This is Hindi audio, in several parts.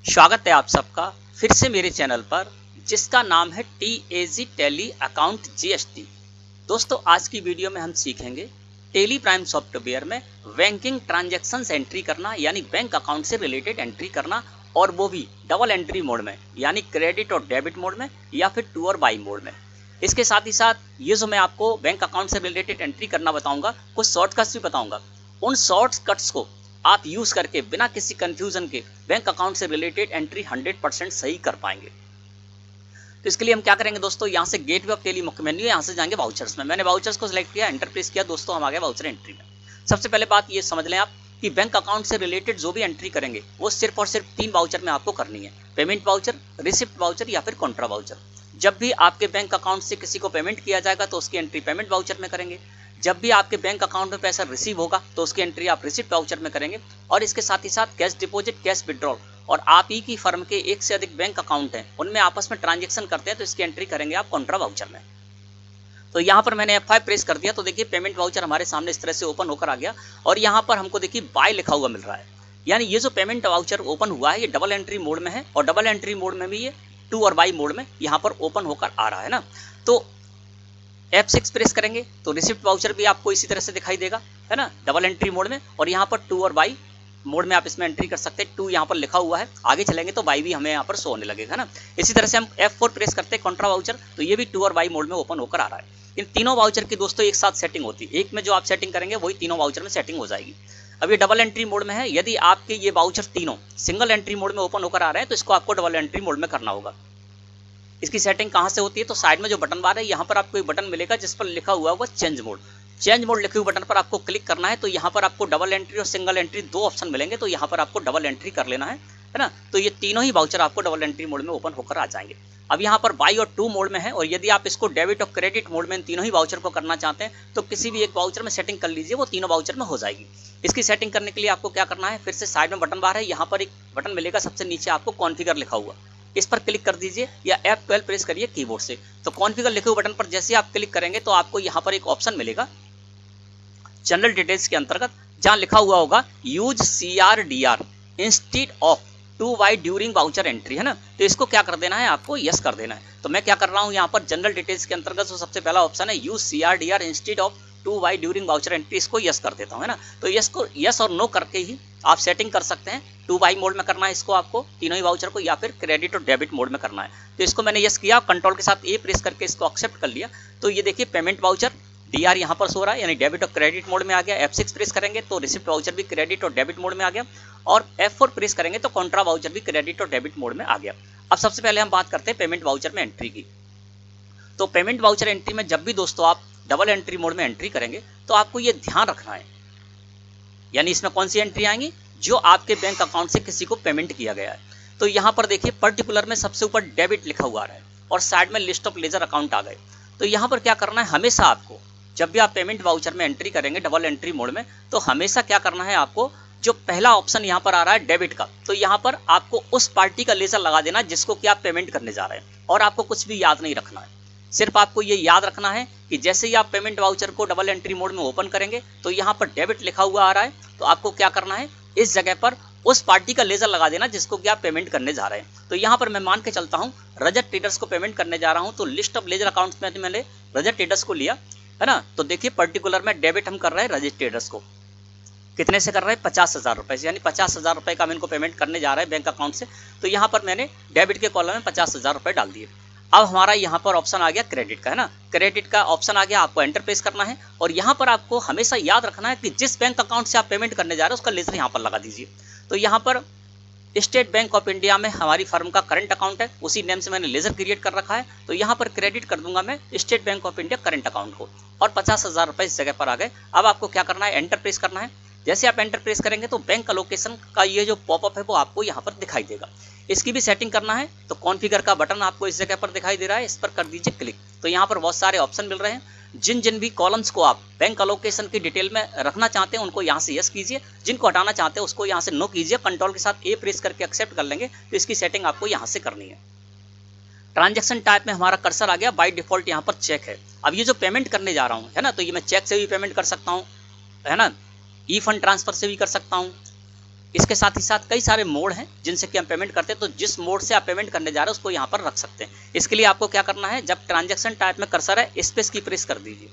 स्वागत है आप सबका फिर से मेरे चैनल पर, जिसका नाम है TAG टैली अकाउंट GST। दोस्तों, आज की वीडियो में हम सीखेंगे टैली प्राइम सॉफ्टवेयर में बैंकिंग ट्रांजैक्शंस एंट्री करना, यानी बैंक अकाउंट से रिलेटेड एंट्री करना, और वो भी डबल एंट्री मोड में, यानी क्रेडिट और डेबिट मोड में या फिर टू और बाई मोड में। इसके साथ ही साथ ये जो मैं आपको बैंक अकाउंट से रिलेटेड एंट्री करना बताऊंगा, कुछ शॉर्टकट्स भी बताऊंगा। उन शॉर्टकट्स को आप यूज करके बिना किसी कंफ्यूजन के बैंक अकाउंट से रिलेटेड एंट्री 100% सही कर पाएंगे। तो इसके लिए हम क्या करेंगे दोस्तों, यहाँ से गेटवे ऑफ टैली मुख्य मेन्यू, यहाँ से जाएंगे वाउचर्स में। मैंने वाउचर्स को सिलेक्ट किया, एंटर प्रेस किया, दोस्तों हम आ गए वाउचर एंट्री में। सबसे पहले बात ये समझ लें आप कि बैंक अकाउंट से रिलेटेड जो भी एंट्री करेंगे वो सिर्फ और सिर्फ 3 वाउचर में आपको करनी है: पेमेंट वाउचर, रिसिप्ट वाउचर या फिर कॉन्ट्रा वाउचर। जब भी आपके बैंक अकाउंट से किसी को पेमेंट किया जाएगा तो उसकी एंट्री पेमेंट वाउचर में करेंगे। जब भी आपके बैंक अकाउंट में पैसा रिसीव होगा तो उसकी एंट्री आप रिसिप्ट वाउचर में करेंगे। और इसके साथ ही साथ कैश डिपॉजिट, कैश विड्रॉल और आप ही की फर्म के एक से अधिक बैंक अकाउंट हैं, उनमें आपस में ट्रांजैक्शन करते हैं तो इसकी एंट्री करेंगे आप कॉन्ट्रा वाउचर में। तो यहाँ पर मैंने F5 प्रेस कर दिया तो देखिए पेमेंट वाउचर हमारे सामने इस तरह से ओपन होकर आ गया, और यहाँ पर हमको देखिए बाय लिखा हुआ मिल रहा है। यानी ये जो पेमेंट वाउचर ओपन हुआ है ये डबल एंट्री मोड में है, और डबल एंट्री मोड में भी ये टू और बाई मोड में यहाँ पर ओपन होकर आ रहा है ना। तो F6 प्रेस करेंगे तो रिसिप्ट वाउचर भी आपको इसी तरह से दिखाई देगा, है ना, डबल एंट्री मोड में। और यहाँ पर टू और बाई मोड में आप इसमें एंट्री कर सकते हैं। टू यहाँ पर लिखा हुआ है, आगे चलेंगे तो बाई भी हमें यहाँ पर शो होने लगेगा ना। इसी तरह से हम F4 प्रेस करते हैं कॉन्ट्रा वाउचर, तो ये भी टू और बाई मोड में ओपन होकर आ रहा है। इन तीनों वाउचर की दोस्तों एक साथ सेटिंग होती है, एक में जो आप सेटिंग करेंगे वही तीनों वाउचर में सेटिंग हो जाएगी। अब ये डबल एंट्री मोड में है, यदि आपके ये वाउचर तीनों सिंगल एंट्री मोड में ओपन होकर आ रहे हैं तो इसको आपको डबल एंट्री मोड में करना होगा। इसकी सेटिंग कहाँ से होती है, तो साइड में जो बटन बार है यहाँ पर आपको एक बटन मिलेगा जिस पर लिखा हुआ होगा चेंज मोड। चेंज मोड लिखे हुए बटन पर आपको क्लिक करना है, तो यहाँ पर आपको डबल एंट्री और सिंगल एंट्री दो ऑप्शन मिलेंगे, तो यहाँ पर आपको डबल एंट्री कर लेना है ना। तो ये तीनों ही वाउचर आपको डबल एंट्री मोड में ओपन होकर आ जाएंगे। अब यहाँ पर बाई और टू मोड में है, और यदि आप इसको डेबिट और क्रेडिट मोड में इन तीनों ही वाउचर को करना चाहते हैं तो किसी भी एक वाउचर में सेटिंग कर लीजिए, वो तीनों वाउचर में हो जाएगी। इसकी सेटिंग करने के लिए आपको क्या करना है, फिर से साइड में बटन बार है, यहाँ पर एक बटन मिलेगा सबसे नीचे आपको कॉन्फिगर लिखा हुआ, इस पर क्लिक कर दीजिए या F12 प्रेस करिए कीबोर्ड से। तो कॉन्फिगर लिखे हुए बटन पर जैसे आप क्लिक करेंगे तो आपको यहाँ पर एक ऑप्शन मिलेगा जनरल डिटेल्स के अंतर्गत, जहां लिखा हुआ होगा use CRDR instead of two by during voucher entry, है ना। तो इसको क्या कर देना है, आपको यस कर देना है। तो मैं क्या कर रहा हूँ, यहाँ पर जनरल डिटेल्स के अंतर्गत जो सबसे पहला ऑप्शन है use CRDR instead of two by during voucher entry, इसको यस कर देता हूँ, है ना। तो यस को यस और नो करके ही आप सेटिंग कर सकते हैं। टू बाई मोड में करना है इसको आपको तीनों ही वाउचर को, या फिर क्रेडिट और डेबिट मोड में करना है। तो इसको मैंने यस किया, कंट्रोल के साथ A प्रेस करके इसको एक्सेप्ट कर लिया। तो ये देखिए पेमेंट वाउचर DR यहाँ पर सो रहा है, यानी डेबिट और क्रेडिट मोड में आ गया। F6 प्रेस करेंगे तो रिसिप्ट वाउचर भी क्रेडिट और डेबिट मोड में आ गया, और F4 प्रेस करेंगे तो कॉन्ट्रा वाउचर भी क्रेडिट और डेबिट मोड में आ गया। अब सबसे पहले हम बात करते हैं पेमेंट वाउचर में एंट्री की। तो पेमेंट वाउचर एंट्री में जब भी दोस्तों आप डबल एंट्री मोड में एंट्री करेंगे तो आपको ये ध्यान रखना है, यानी इसमें कौन सी एंट्री आएंगी, जो आपके बैंक अकाउंट से किसी को पेमेंट किया गया है। तो यहाँ पर देखिए पर्टिकुलर में सबसे ऊपर डेबिट लिखा हुआ है और साइड में लिस्ट ऑफ लेजर अकाउंट आ गए। तो यहाँ पर क्या करना है, हमेशा आपको जब भी आप पेमेंट वाउचर में एंट्री करेंगे डबल एंट्री मोड में, तो हमेशा क्या करना है, आपको जो पहला ऑप्शन यहाँ पर आ रहा है डेबिट का, तो यहाँ पर आपको उस पार्टी का लेजर लगा देना जिसको कि आप पेमेंट करने जा रहे हैं, और आपको कुछ भी याद नहीं रखना है। सिर्फ आपको ये याद रखना है कि जैसे ही आप पेमेंट वाउचर को डबल एंट्री मोड में ओपन करेंगे तो यहाँ पर डेबिट लिखा हुआ आ रहा है, तो आपको क्या करना है, इस जगह पर उस पार्टी का लेजर लगा देना जिसको कि आप पेमेंट करने जा रहे हैं। तो यहाँ पर मैं मान के चलता हूँ रजत ट्रेडर्स को पेमेंट करने जा रहा हूँ, तो लिस्ट ऑफ लेजर अकाउंट्स में मैंने रजत ट्रेडर्स को लिया, है ना। तो देखिए पर्टिकुलर में डेबिट हम कर रहे हैं रजत ट्रेडर्स को, कितने से कर रहे हैं, 50,000 रुपए से, यानी 50,000 रुपए का हम इनको पेमेंट करने जा रहे हैं बैंक अकाउंट से। तो यहाँ पर मैंने डेबिट के कॉलम में 50,000 रुपए डाल दिए। अब हमारा यहाँ पर ऑप्शन आ गया क्रेडिट का, है ना, क्रेडिट का ऑप्शन आ गया, आपको एंटर प्रेस करना है, और यहाँ पर आपको हमेशा याद रखना है कि जिस बैंक अकाउंट से आप पेमेंट करने जा रहे हैं उसका लेजर यहाँ पर लगा दीजिए। तो यहाँ पर स्टेट बैंक ऑफ इंडिया में हमारी फर्म का करंट अकाउंट है, उसी नेम से मैंने लेजर क्रिएट कर रखा है, तो यहाँ पर क्रेडिट कर दूंगा मैं state bank of India current account को, और 50,000 रुपए इस जगह पर आ गए। अब आपको क्या करना है, एंटर प्रेस करना है। जैसे आप एंटर प्रेस करेंगे तो बैंक अलोकेशन का ये जो पॉपअप है वो आपको यहाँ पर दिखाई देगा। इसकी भी सेटिंग करना है, तो कॉन्फ़िगर का बटन आपको इस जगह पर दिखाई दे रहा है, इस पर कर दीजिए क्लिक। तो यहाँ पर बहुत सारे ऑप्शन मिल रहे हैं, जिन जिन भी कॉलम्स को आप बैंक अलोकेशन की डिटेल में रखना चाहते हैं उनको यहाँ से यस कीजिए, जिनको हटाना चाहते हैं उसको यहाँ से नो कीजिए। कंट्रोल के साथ A प्रेस करके एक्सेप्ट कर लेंगे, तो इसकी सेटिंग आपको यहाँ से करनी है। ट्रांजैक्शन टाइप में हमारा कर्सर आ गया, बाय डिफॉल्ट यहाँ पर चेक है। अब ये जो पेमेंट करने जा रहा हूँ, है ना, तो ये मैं चेक से भी पेमेंट कर सकता हूँ, है ना, ई फंड ट्रांसफर से भी कर सकता हूँ, इसके साथ ही साथ कई सारे मोड हैं जिनसे कि हम पेमेंट करते हैं, तो जिस मोड से आप पेमेंट करने जा रहे हैं उसको यहाँ पर रख सकते हैं। इसके लिए आपको क्या करना है, जब ट्रांजैक्शन टाइप में कर्सर है स्पेस की प्रेस कर दीजिए।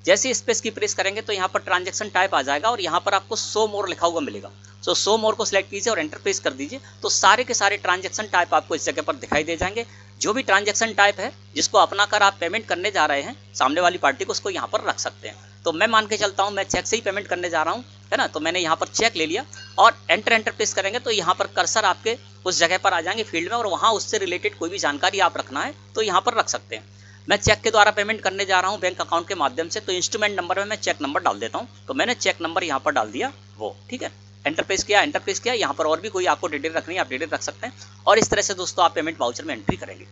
जैसे स्पेस की प्रेस करेंगे तो यहाँ पर ट्रांजैक्शन टाइप आ जाएगा और यहाँ पर आपको शो मोर लिखा हुआ मिलेगा। सो शो मोर को सिलेक्ट कीजिए और एंटर प्रेस कर दीजिए, तो सारे के सारे ट्रांजैक्शन टाइप आपको इस जगह पर दिखाई दे जाएंगे। जो भी ट्रांजैक्शन टाइप है जिसको अपना कर आप पेमेंट करने जा रहे हैं सामने वाली पार्टी को, उसको यहाँ पर रख सकते हैं। तो मैं मान के चलता हूँ मैं चेक से ही पेमेंट करने जा रहा हूँ, है ना। तो मैंने यहाँ पर चेक ले लिया और एंटर प्रेस करेंगे तो यहाँ पर कर्सर आपके उस जगह पर आ जाएंगे फील्ड में, और वहाँ उससे रिलेटेड कोई भी जानकारी आप रखना है तो यहाँ पर रख सकते हैं। मैं चेक के द्वारा पेमेंट करने जा रहा हूँ बैंक अकाउंट के माध्यम से, तो इंस्ट्रूमेंट नंबर में मैं चेक नंबर डाल देता हूँ। तो मैंने चेक नंबर यहाँ पर डाल दिया वो, ठीक है। एंटर प्रेस किया। यहाँ पर और भी कोई आपको डिटेल रखनी है आप डिटेल रख सकते हैं, और इस तरह से दोस्तों आप पेमेंट वाउचर में एंट्री करेंगे,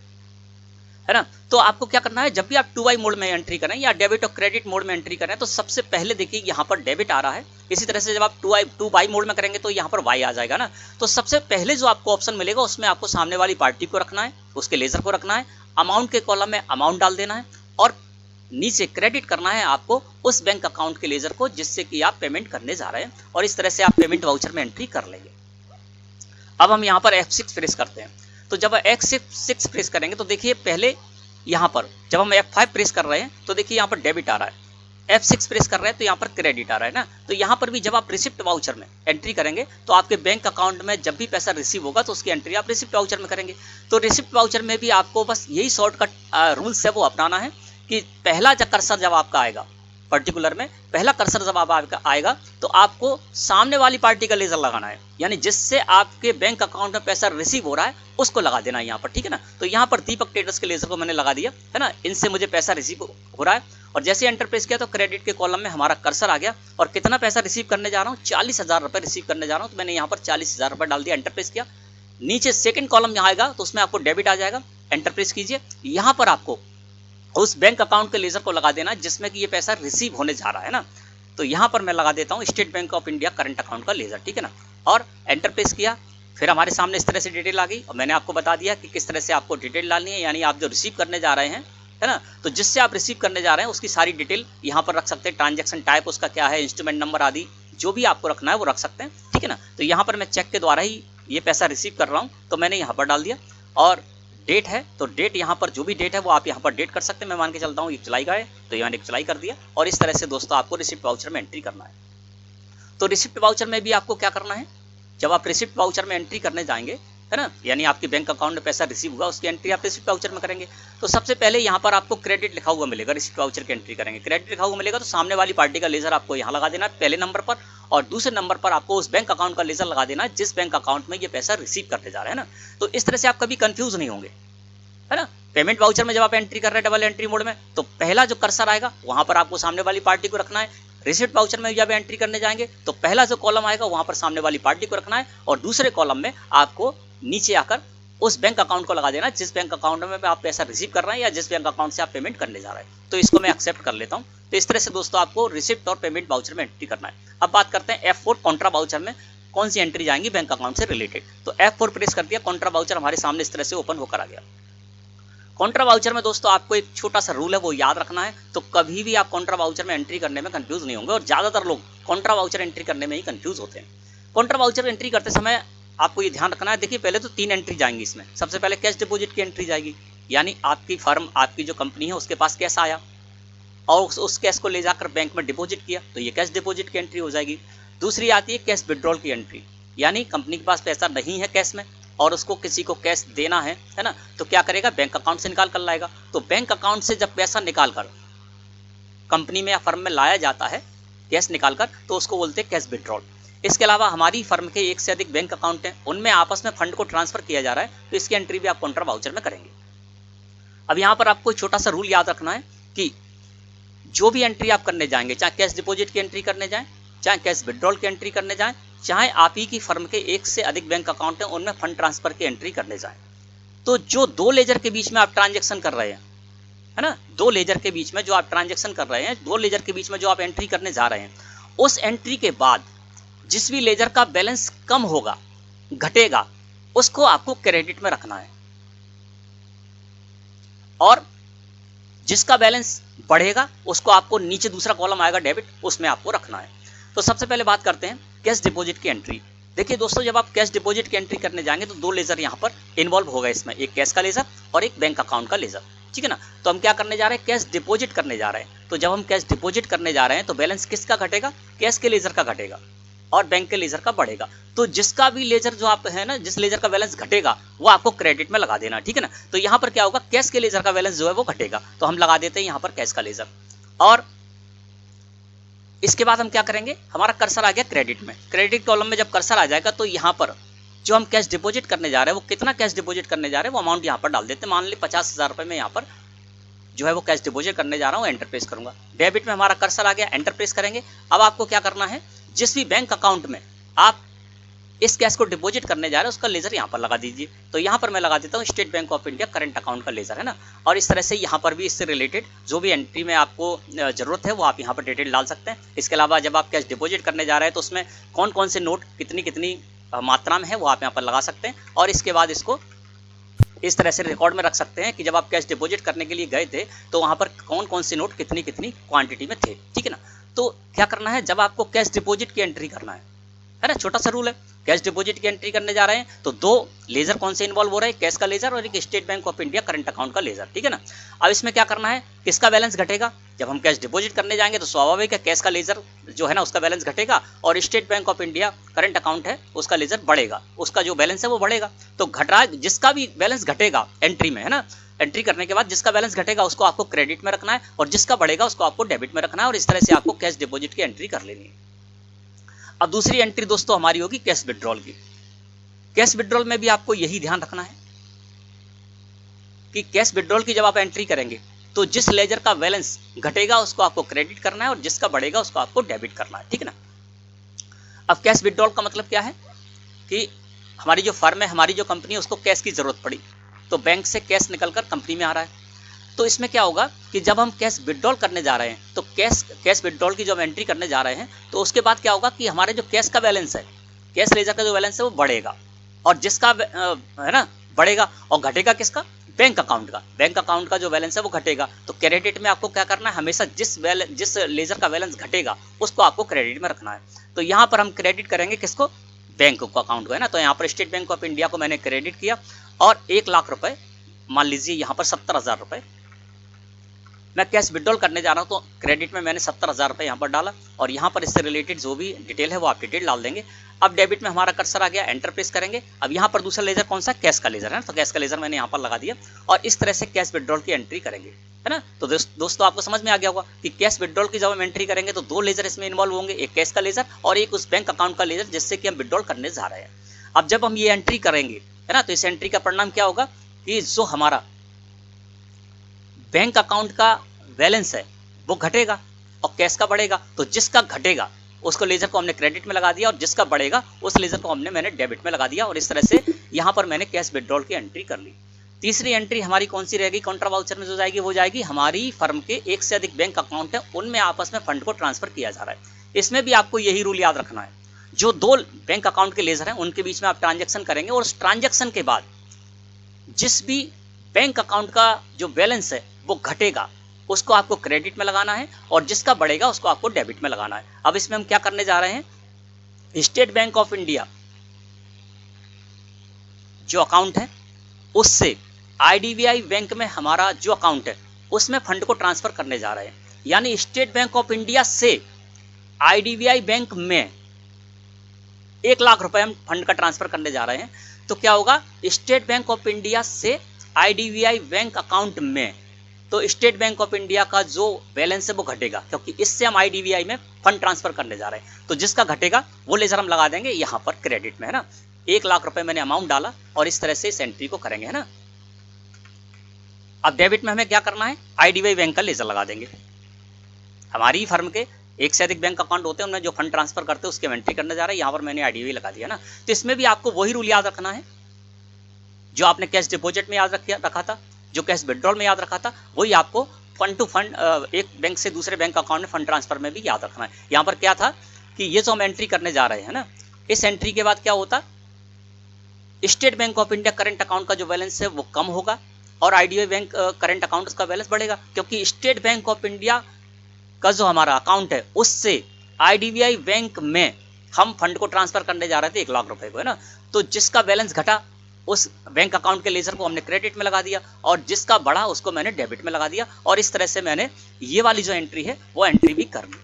है ना। तो आपको क्या करना है, जब भी आप 2Y मोड में एंट्री करें या डेबिट और क्रेडिट मोड में एंट्री करें तो सबसे पहले देखिए यहाँ पर डेबिट आ रहा है। इसी तरह से जब आप 2Y मोड में करेंगे तो यहाँ पर Y आ जाएगा ना। तो सबसे पहले जो आपको ऑप्शन मिलेगा उसमें आपको सामने वाली पार्टी को रखना है, उसके लेजर को रखना है, अमाउंट के कॉलम में अमाउंट डाल देना है, और नीचे क्रेडिट करना है आपको उस बैंक अकाउंट के लेजर को जिससे कि आप पेमेंट करने जा रहे हैं, और इस तरह से आप पेमेंट वाउचर में एंट्री कर लेंगे। अब हम यहाँ पर F6 प्रेस करते हैं। तो जब F6 प्रेस करेंगे तो देखिए पहले यहाँ पर जब हम F5 प्रेस कर रहे हैं तो देखिए यहाँ पर डेबिट आ रहा है, F6 प्रेस कर रहे हैं तो यहाँ पर क्रेडिट आ रहा है ना। तो यहाँ पर भी जब आप रिसिप्ट वाउचर में एंट्री करेंगे तो आपके बैंक अकाउंट में जब भी पैसा रिसीव होगा तो उसकी एंट्री आप रिसिप्ट वाउचर में करेंगे। तो रिसिप्ट वाउचर में भी आपको बस यही शॉर्टकट रूल्स है वो अपनाना है कि पहला जब कर्सर जब आपका आएगा पर्टिकुलर में, पहला कर्सर जब आपका आएगा तो आपको सामने वाली पार्टी का लेजर लगाना है, यानी जिससे आपके बैंक अकाउंट में पैसा रिसीव हो रहा है उसको लगा देना है यहाँ पर, ठीक है ना। तो यहाँ पर दीपक ट्रेडर्स के लेजर को मैंने लगा दिया, है ना। इनसे मुझे पैसा रिसीव हो रहा है, और जैसे एंटर प्रेस किया तो क्रेडिट के कॉलम में हमारा कर्सर आ गया, और कितना पैसा रिसीव करने जा रहा हूँ, 40,000 रुपये रिसीव करने जा रहा हूँ। तो मैंने यहाँ पर 40,000 रुपये डाल दिया, एंटर प्रेस किया। नीचे सेकंड कॉलम यहाँ आएगा तो उसमें आपको डेबिट आ जाएगा, एंटर प्रेस कीजिए। यहाँ पर आपको उस बैंक अकाउंट के लेजर को लगा देना जिसमें कि ये पैसा रिसीव होने जा रहा है ना। तो यहाँ पर मैं लगा देता हूँ state bank of India current account का लेजर, ठीक है ना, और एंटर प्रेस किया। फिर हमारे सामने इस तरह से डिटेल आ गई, और मैंने आपको बता दिया कि किस तरह से आपको डिटेल डालनी है, यानी आप जो रिसीव करने जा रहे हैं, है ना। तो जिससे आप रिसीव करने जा रहे हैं उसकी सारी डिटेल यहाँ पर रख सकते हैं, ट्रांजैक्शन टाइप उसका क्या है, इंस्ट्रूमेंट नंबर आदि जो भी आपको रखना है वो रख सकते हैं, ठीक है ना। तो यहाँ पर मैं चेक के द्वारा ही ये पैसा रिसीव कर रहा हूँ तो मैंने यहाँ पर डाल दिया, और डेट है तो डेट यहाँ पर जो भी डेट है वो आप यहाँ पर डेट कर सकते हैं। मैं मान के चलता हूँ 1 जुलाई का है तो यहाँ 1 जुलाई कर दिया, और इस तरह से दोस्तों आपको रिसिप्ट वाउचर में एंट्री करना है। तो रिसिप्ट वाउचर में भी आपको क्या करना है, जब आप रिसिप्ट वाउचर में एंट्री करने जाएंगे, है ना, यानी आपके बैंक अकाउंट में पैसा रिसीव हुआ उसकी एंट्री आप रिसिप्ट वाउचर में करेंगे। तो सबसे पहले यहाँ पर आपको क्रेडिट लिखा हुआ मिलेगा, रिसिप्ट वाउचर की एंट्री करेंगे, क्रेडिट लिखा हुआ मिलेगा तो सामने वाली पार्टी का लेजर आपको यहाँ लगा देना है पहले नंबर पर, और दूसरे नंबर पर आपको उस बैंक अकाउंट का लेजर लगा देना है जिस बैंक अकाउंट में ये पैसा रिसीव करने जा रहे हैं ना। तो इस तरह से आप कभी कंफ्यूज नहीं होंगे, है ना। पेमेंट वाउचर में जब आप एंट्री कर रहे हैं डबल एंट्री मोड में, तो पहला जो कर्सर आएगा वहां पर आपको सामने वाली पार्टी को रखना है। रिसिप्ट वाउचर में जब एंट्री करने जाएंगे तो पहला जो कॉलम आएगा वहां पर सामने वाली पार्टी को रखना है, और दूसरे कॉलम में आपको नीचे आकर उस बैंक अकाउंट को लगा देना जिस बैंक अकाउंट में आप पैसा रिसीव कर रहे हैं या जिस बैंक अकाउंट से आप पेमेंट करने जा रहे हैं। तो इसको मैं एक्सेप्ट कर लेता हूँ। तो इस तरह से दोस्तों आपको रिसिप्ट और पेमेंट वाउचर में एंट्री करना है। अब बात करते हैं F4 कॉन्ट्रा वाउचर में कौन सी एंट्री जाएंगी बैंक अकाउंट से रिलेटेड। तो F4 प्रेस कर दिया, कॉन्ट्रा वाउचर हमारे सामने इस तरह से ओपन होकर आ गया। कॉन्ट्रा वाउचर में दोस्तों आपको एक छोटा सा रूल है वो याद रखना है, तो कभी भी आप कॉन्ट्रा वाउचर में एंट्री करने में कंफ्यूज नहीं होंगे, और ज्यादातर लोग कॉन्ट्रा वाउचर एंट्री करने में ही कंफ्यूज होते हैं। कॉन्ट्रा वाउचर एंट्री करते समय आपको ये ध्यान रखना है, देखिए पहले तो 3 एंट्री जाएंगी इसमें। सबसे पहले कैश डिपॉजिट की एंट्री जाएगी, यानी आपकी फर्म आपकी जो कंपनी है उसके पास कैश आया और उस कैश को ले जाकर बैंक में डिपॉजिट किया, तो ये कैश डिपॉजिट की एंट्री हो जाएगी। दूसरी आती है कैश विड्रॉल की एंट्री, यानी कंपनी के पास पैसा नहीं है कैश में और उसको किसी को कैश देना है ना, तो क्या करेगा, बैंक अकाउंट से निकाल कर लाएगा। तो बैंक अकाउंट से जब पैसा निकाल कर कंपनी में या फर्म में लाया जाता है कैश निकाल कर, तो उसको बोलते हैं कैश विड्रॉल। इसके अलावा हमारी फर्म के 1 से अधिक बैंक अकाउंट हैं, उनमें आपस में फंड को ट्रांसफर किया जा रहा है, तो इसकी एंट्री भी आप कॉन्ट्रा वाउचर में करेंगे। अब यहाँ पर आपको छोटा सा रूल याद रखना है कि जो भी एंट्री आप करने जाएंगे, चाहे कैश डिपॉजिट की एंट्री करने जाएं, चाहे कैश विड्रॉल की एंट्री करने जाएं, चाहे आप ही की फर्म के 1 से अधिक बैंक अकाउंट हैं उनमें फंड ट्रांसफर की एंट्री करने जाएं, तो जो 2 लेजर के बीच में आप ट्रांजेक्शन कर रहे हैं, है ना, 2 लेजर के बीच में जो आप ट्रांजेक्शन कर रहे हैं, 2 लेजर के बीच में जो आप एंट्री करने जा रहे हैं, उस एंट्री के बाद जिस भी लेजर का बैलेंस कम होगा, घटेगा, उसको आपको क्रेडिट में रखना है, और जिसका बैलेंस बढ़ेगा उसको आपको नीचे दूसरा कॉलम आएगा डेबिट, उसमें आपको रखना है। तो सबसे पहले बात करते हैं कैश डिपॉजिट की एंट्री। देखिए दोस्तों, जब आप कैश डिपॉजिट की एंट्री करने जाएंगे तो दो लेजर यहाँ पर इन्वॉल्व होगा इसमें, एक कैश का लेजर और एक बैंक अकाउंट का लेजर, ठीक है ना। तो हम क्या करने जा रहे हैं, कैश डिपॉजिट करने जा रहे हैं। तो जब हम कैश डिपॉजिट करने जा रहे हैं तो बैलेंस किसका घटेगा, कैश के लेजर का घटेगा और बैंक के लेजर का बढ़ेगा। तो जिसका भी लेजर जो आप है ना, जिस लेजर का बैलेंस घटेगा वो आपको क्रेडिट में लगा देना, ठीक है ना। तो यहाँ पर क्या होगा, कैश के लेजर का बैलेंस जो है वो घटेगा, तो हम लगा देते हैं यहाँ पर कैश का लेजर। और इसके बाद हम क्या करेंगे, हमारा कर्सर आ गया क्रेडिट में। क्रेडिट कॉलम में जब कर्सर आ जाएगा तो यहाँ पर जो हम कैश डिपॉजिट करने जा रहे हैं वो कितना कैश डिपॉजिट करने जा रहे हैं वो अमाउंट यहाँ पर डाल देते हैं। मान ली 50,000 रुपये में यहाँ पर जो है वो कैश डिपॉजिट करने जा रहा हूँ, एंटर प्रेस करूंगा। डेबिट में हमारा कर्सर आ गया, एंटर प्रेस करेंगे। अब आपको क्या करना है, जिस भी बैंक अकाउंट में आप इस कैश को डिपॉजिट करने जा रहे हैं उसका लेजर यहाँ पर लगा दीजिए। तो यहाँ पर मैं लगा देता हूँ state bank of India current account का लेजर, है ना। और इस तरह से यहाँ पर भी इससे रिलेटेड जो भी एंट्री में आपको जरूरत है वो आप यहाँ पर डिटेल डाल सकते हैं। इसके अलावा जब आप कैश डिपॉजिट करने जा रहे हैं तो उसमें कौन कौन से नोट कितनी कितनी मात्रा में है वो आप यहाँ पर लगा सकते हैं। और इसके बाद इसको इस तरह से रिकॉर्ड में रख सकते हैं कि जब आप कैश डिपॉजिट करने के लिए गए थे तो वहाँ पर कौन कौन से नोट कितनी कितनी क्वांटिटी में थे, ठीक है ना। तो क्या करना है, जब आपको कैश डिपॉजिट की एंट्री करना है ना, छोटा सा रूल है, कैश डिपॉजिट की एंट्री करने जा रहे हैं तो दो लेजर कौन से इन्वॉल्व हो रहे हैं, कैश का लेजर और एक state bank of India current account का लेजर, ठीक है ना। अब इसमें क्या करना है, किसका बैलेंस घटेगा, जब हम कैश डिपॉजिट करने जाएंगे तो स्वाभाविक है कैश का लेजर जो है ना उसका बैलेंस घटेगा और state bank of India current account है उसका लेजर बढ़ेगा, उसका जो बैलेंस है वो बढ़ेगा। तो घटा जिसका भी बैलेंस घटेगा एंट्री में, है ना, एंट्री करने के बाद जिसका बैलेंस घटेगा उसको आपको क्रेडिट में रखना है और जिसका बढ़ेगा उसको आपको डेबिट में रखना है। और इस तरह से आपको कैश डिपॉजिट की एंट्री कर लेनी है। अब दूसरी एंट्री दोस्तों हमारी होगी कैश विड्रॉल की। कैश विड्रॉल में भी आपको यही ध्यान रखना है कि कैश विड्रॉल की जब आप एंट्री करेंगे तो जिस लेजर का बैलेंस घटेगा उसको आपको क्रेडिट करना है और जिसका बढ़ेगा उसको आपको डेबिट करना है, ठीक है ना। अब कैश विड्रॉल का मतलब क्या है कि हमारी जो फर्म है, हमारी जो कंपनी है, उसको कैश की जरूरत पड़ी तो बैंक से कैश निकलकर कंपनी में आ रहा है। तो इसमें क्या होगा कि जब हम कैश विड्रॉल करने जा रहे हैं तो कैश विड्रॉल की जब एंट्री करने जा रहे हैं तो उसके बाद क्या होगा कि हमारे जो कैश का बैलेंस है, कैश लेजर का जो बैलेंस है वो बढ़ेगा और जिसका है ना बढ़ेगा और घटेगा किसका, बैंक अकाउंट का। बैंक अकाउंट का जो बैलेंस है वो घटेगा। तो क्रेडिट में आपको क्या करना है, हमेशा जिस लेजर का बैलेंस घटेगा उसको आपको क्रेडिट में रखना है। तो यहाँ पर हम क्रेडिट करेंगे किसको, बैंक को, अकाउंट को, है ना। तो यहाँ पर स्टेट बैंक ऑफ इंडिया को मैंने क्रेडिट किया और 1 लाख रुपए, मान लीजिए यहाँ पर 70,000 रुपए मैं कैश विड्रॉल करने जा रहा हूँ तो क्रेडिट में मैंने 70,000 रुपये यहाँ पर डाला और यहाँ पर इससे रिलेटेड जो भी डिटेल है वो आप डिटेल डाल देंगे। अब डेबिट में हमारा कर्सर आ गया, एंटर प्रेस करेंगे। अब यहाँ पर दूसरा लेजर कौन सा, कैश का लेजर है, तो कैश का लेजर मैंने यहाँ पर लगा दिया और इस तरह से कैश विड्रॉल की एंट्री करेंगे, है ना। तो दोस्तों आपको समझ में आ गया होगा कि कैश विड्रॉल की जब हम एंट्री करेंगे तो दो लेजर इसमें इन्वॉल्व होंगे, एक कैश का लेजर और एक उस बैंक अकाउंट का लेजर जिससे कि हम विड्रॉल करने जा रहे हैं। अब जब हम ये एंट्री करेंगे, है ना, तो इस एंट्री का परिणाम क्या होगा कि जो हमारा बैंक अकाउंट का बैलेंस है वो घटेगा और कैश का बढ़ेगा। तो जिसका घटेगा उसको लेजर को हमने क्रेडिट में लगा दिया और जिसका बढ़ेगा उस लेजर को मैंने डेबिट में लगा दिया और इस तरह से यहाँ पर मैंने कैश विड्रॉल की एंट्री कर ली। तीसरी एंट्री हमारी कौन सी रहेगी, काउंटर वाउचर में जो जाएगी वो जाएगी हमारी फर्म के एक से अधिक बैंक अकाउंट है उनमें आपस में फंड को ट्रांसफर किया जा रहा है। इसमें भी आपको यही रूल याद रखना है, जो दो बैंक अकाउंट के लेजर हैं उनके बीच में आप ट्रांजेक्शन करेंगे और उस ट्रांजेक्शन के बाद जिस भी बैंक अकाउंट का जो बैलेंस है वो घटेगा उसको आपको क्रेडिट में लगाना है और जिसका बढ़ेगा उसको आपको डेबिट में लगाना है। अब इसमें हम क्या करने जा रहे हैं, स्टेट बैंक ऑफ इंडिया जो अकाउंट है उससे आईडीबीआई बैंक में हमारा जो अकाउंट है उसमें फंड को ट्रांसफर करने जा रहे हैं। यानी स्टेट बैंक ऑफ इंडिया से आईडीबीआई बैंक में 1 लाख रुपए हम फंड का ट्रांसफर करने जा रहे हैं। तो क्या होगा, स्टेट बैंक ऑफ इंडिया से आईडीबीआई बैंक अकाउंट में, तो स्टेट बैंक ऑफ इंडिया का जो बैलेंस है वो घटेगा क्योंकि इससे हम आईडीबीआई में फंड ट्रांसफर करने जा रहे हैं। तो जिसका घटेगा वो लेजर हम लगा देंगे यहाँ पर क्रेडिट में, है ना। 1 लाख रुपए मैंने अमाउंट डाला और इस तरह से इस एंट्री को करेंगे, है ना। अब डेबिट में हमें क्या करना है, आईडीबीआई बैंक का लेजर लगा देंगे। हमारी फर्म के एक से अधिक बैंक अकाउंट होते हैं उनमें जो फंड ट्रांसफर करते हैं उसकी एंट्री करने जा रहे हैं, यहाँ पर मैंने आईडीबीआई लगा दिया ना। तो इसमें भी आपको वही रूल याद रखना है जो आपने कैश डिपॉजिट में याद रखा था, जो कैश विड्रॉल में याद रखा था, वही आपको फंड टू फंड एक बैंक से दूसरे बैंक अकाउंट में फंड ट्रांसफर में भी याद रखना है। यहाँ पर क्या था कि ये जो हम एंट्री करने जा रहे हैं ना, इस एंट्री के बाद क्या होता, state bank of India current account का जो बैलेंस है वो कम होगा और आईडीबीआई बैंक करंट अकाउंट उसका बैलेंस बढ़ेगा क्योंकि स्टेट बैंक ऑफ इंडिया का जो हमारा अकाउंट है उससे आईडीबीआई बैंक में हम फंड को ट्रांसफर करने जा रहे थे 1 लाख रुपए को, है ना, तो जिसका बैलेंस घटा उस बैंक अकाउंट के लेजर को हमने क्रेडिट में लगा दिया और जिसका बढ़ा उसको मैंने डेबिट में लगा दिया, और इस तरह से मैंने ये वाली जो एंट्री है वो एंट्री भी कर ली।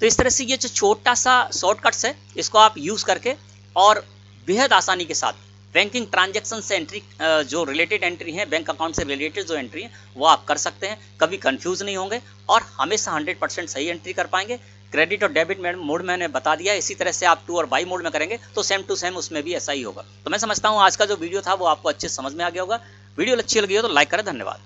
तो इस तरह से ये जो छोटा सा शॉर्टकट्स है इसको आप यूज करके और बेहद आसानी के साथ बैंकिंग ट्रांजैक्शन से एंट्री, जो रिलेटेड एंट्री है, बैंक अकाउंट से रिलेटेड जो एंट्री है वो आप कर सकते हैं। कभी कंफ्यूज नहीं होंगे और हमेशा 100% सही एंट्री कर पाएंगे। क्रेडिट और डेबिट मोड मैंने बता दिया, इसी तरह से आप टू और बाई मोड में करेंगे तो सेम टू सेम उसमें भी ऐसा ही होगा। तो मैं समझता हूँ आज का जो वीडियो था वो आपको अच्छे समझ में आ गया होगा। वीडियो अच्छी लगी हो तो लाइक करें। धन्यवाद।